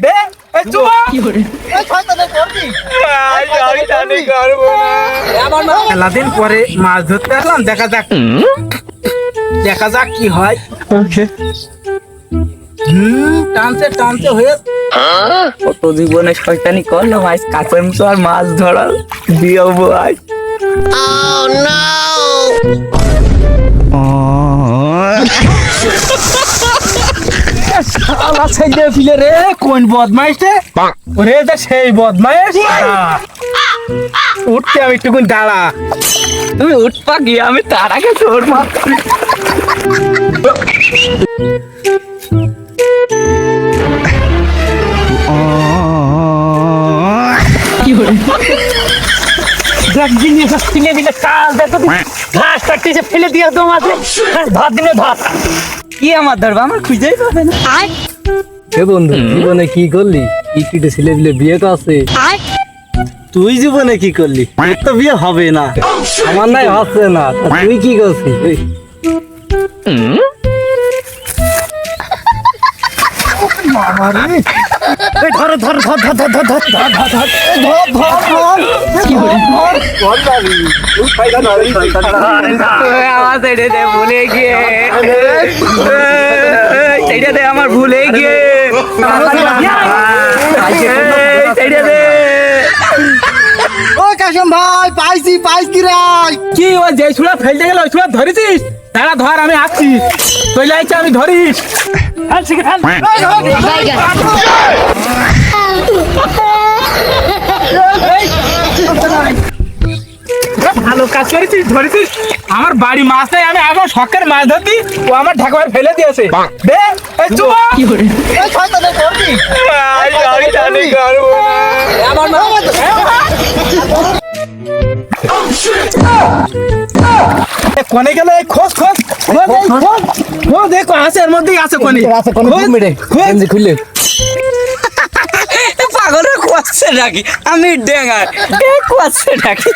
দে এই চুমা এই শয়তানে করবি আমি জানি করব না মেলাদিন পরে মাছ ধরতে আসলাম দেখা যাক কি হয়। ওকে টানতে হয়ে কত জীবনে শয়তানি করলাম, আজ কাছের মতো আর মাছ ধরা দিয়ে আজ। শালা ছেড়ে ফেলে রে কোন বদমাইশ রে ওরে এটা সেই বদমাইশ উঠতে আমি একটুকুন দাঁড়া তুমি উঠপা গিয়ে আমি তার আগে তোর মাছ দেখ দিনে ফেলে দিলে কাল দেখো ঘাস কাটতেছে ফেলে দিয়ে তো মাঝে ধর দিনে ধর কি আমার ধরবা, আমার খুঁজেই পাবে না। এ বন্ধু জীবনে কি করলি? কিটে ছেলে দিলে বিয়ে তো আছে। তুই জীবনে কি করলি? তোর তো বিয়ে হবে না, আমার নাই হচ্ছে না, তা তুই কি করছিস? ধর ধর ধর ধর ধর ধর ধর ধর ধর আমার ছেড়ে দে, ভুলে গিয়ে ছেড়ে দে, আমার ভুলে গিয়ে ছেড়ে দে। ও কাশম ভাই, পাইছি রাই। কি ও যে ছুড়া ফেলতে গেল ওই ছুড়া ধরেছিস? দাঁড়া ধর আমি আসছি, চলে আইছি আমি ধরিস। ফেল শিখে ফেল। ভালো কাজ করেছিস, ধরেছিস। আমার বাড়ি মাছ নেই, আমি এখন শখের মাছ ধরতি, ও আমার ঢাকা ফেলে দিয়েছে। দে এই চুমা এই শয়তানে করবি আমি জানি করব না আমার কোনে গেল এই খোঁজ দেখো আছে এর মধ্যেই আছে কোনে খুললে পাগলের কুয়াচ্ছে নাকি? আমি ডেঙ্গার কুয়াচ্ছে নাকি?